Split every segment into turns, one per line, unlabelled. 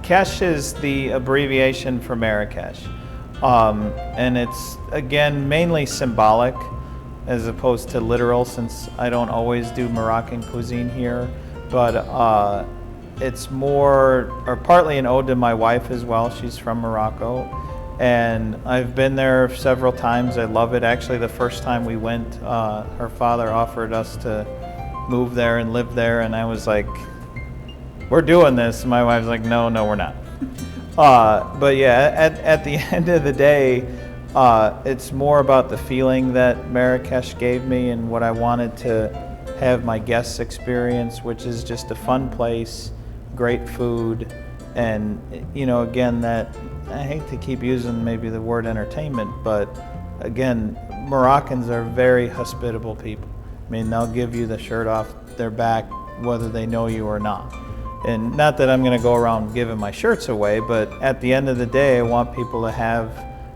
Kesh is the abbreviation for Marrakesh. And it's, again, mainly symbolic as opposed to literal, since I don't always do Moroccan cuisine here. But it's more, or partly an ode to my wife as well. She's from Morocco. And I've been there several times. I love it. Actually, the first time we went, her father offered us to move there and live there. And I was like, we're doing this. And my wife's like, no, we're not. But yeah, at the end of the day, it's more about the feeling that Marrakesh gave me and what I wanted to have my guests experience, which is just a fun place, great food, and, you know, again, that, I hate to keep using maybe the word entertainment, but again, Moroccans are very hospitable people. I mean, they'll give you the shirt off their back whether they know you or not. And not that I'm going to go around giving my shirts away, but at the end of the day, I want people to have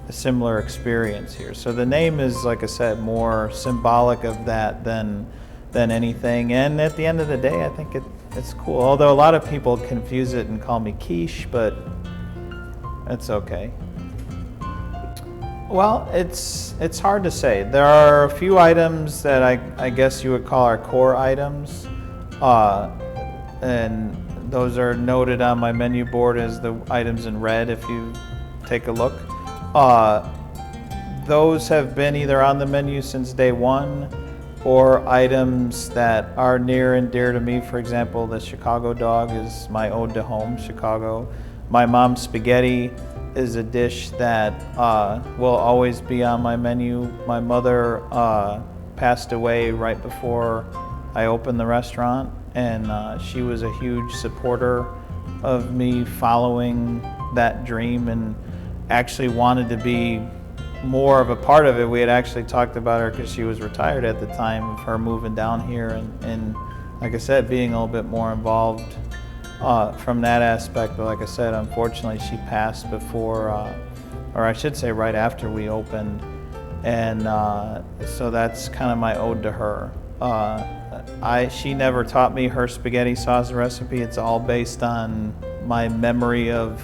a similar experience here. So the name is, like I said, more symbolic of that than anything. And at the end of the day, I think it's cool. Although a lot of people confuse it and call me quiche, but it's okay. Well, it's hard to say. There are a few items that I guess you would call our core items, and those are noted on my menu board as the items in red if you take a look. Those have been either on the menu since day one, or items that are near and dear to me. For example, the Chicago dog is my ode to home, Chicago. My mom's spaghetti is a dish that will always be on my menu. My mother passed away right before I opened the restaurant, and she was a huge supporter of me following that dream and actually wanted to be more of a part of it. We had actually talked about her because she was retired at the time of her moving down here, and like I said, being a little bit more involved from that aspect. But like I said, unfortunately she passed before, or I should say right after we opened, and so that's kind of my ode to her. She never taught me her spaghetti sauce recipe. It's all based on my memory of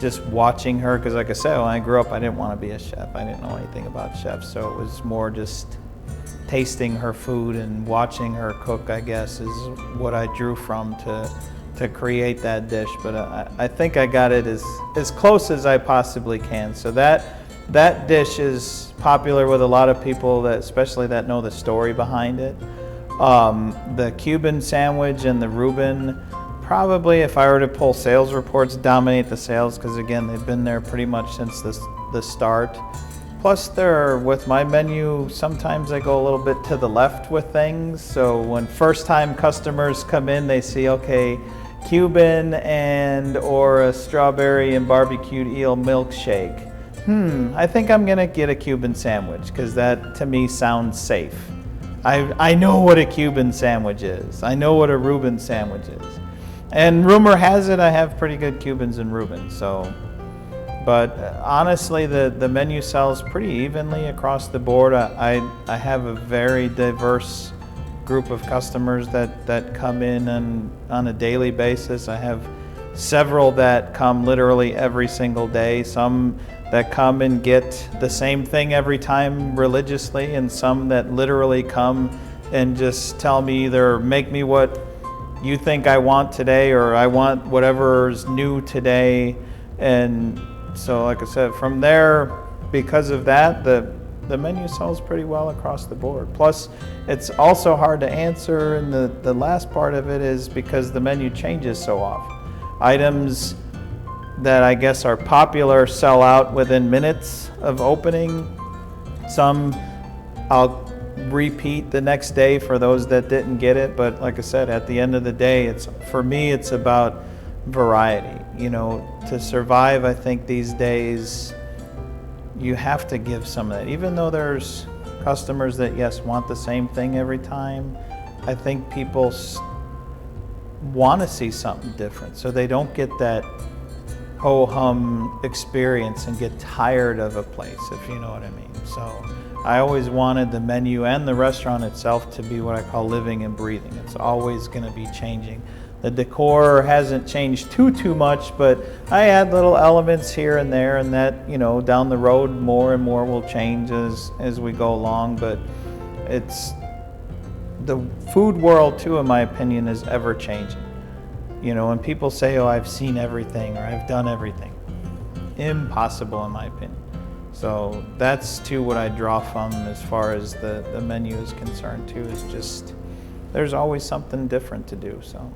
just watching her, because like I said, when I grew up, I didn't want to be a chef. I didn't know anything about chefs, so it was more just tasting her food and watching her cook, I guess, is what I drew from to create that dish. But I think I got it as close as I possibly can. So that dish is popular with a lot of people, that especially that know the story behind it. The Cuban sandwich and the Reuben, probably, if I were to pull sales reports, dominate the sales, because again, they've been there pretty much since the start. Plus, with my menu, sometimes I go a little bit to the left with things. So when first-time customers come in, they see, okay, Cuban or a strawberry and barbecued eel milkshake. I think I'm gonna get a Cuban sandwich, because that to me sounds safe. I know what a Cuban sandwich is. I know what a Reuben sandwich is. And rumor has it I have pretty good Cubans and Reubens. So, but honestly, the menu sells pretty evenly across the board. I have a very diverse group of customers that come in on a daily basis. I have several that come literally every single day. Some that come and get the same thing every time religiously, and some that literally come and just tell me either make me what you think I want today, or I want whatever's new today. And so, like I said, from there, because of that, the menu sells pretty well across the board. Plus, it's also hard to answer, and the last part of it is because the menu changes so often. Items that I guess are popular sell out within minutes of opening. Some I'll repeat the next day for those that didn't get it, but like I said, at the end of the day, for me it's about variety. You know, to survive, I think these days you have to give some of that. Even though there's customers that, yes, want the same thing every time, I think people want to see something different, so they don't get that ho-hum experience and get tired of a place, if you know what I mean. So I always wanted the menu and the restaurant itself to be what I call living and breathing. It's always going to be changing. The decor hasn't changed too much, but I add little elements here and there, and that, you know, down the road more and more will change as we go along. But it's the food world too, in my opinion, is ever changing. You know, when people say, oh, I've seen everything or I've done everything, impossible in my opinion. So that's too what I draw from as far as the menu is concerned too, is just there's always something different to do. So.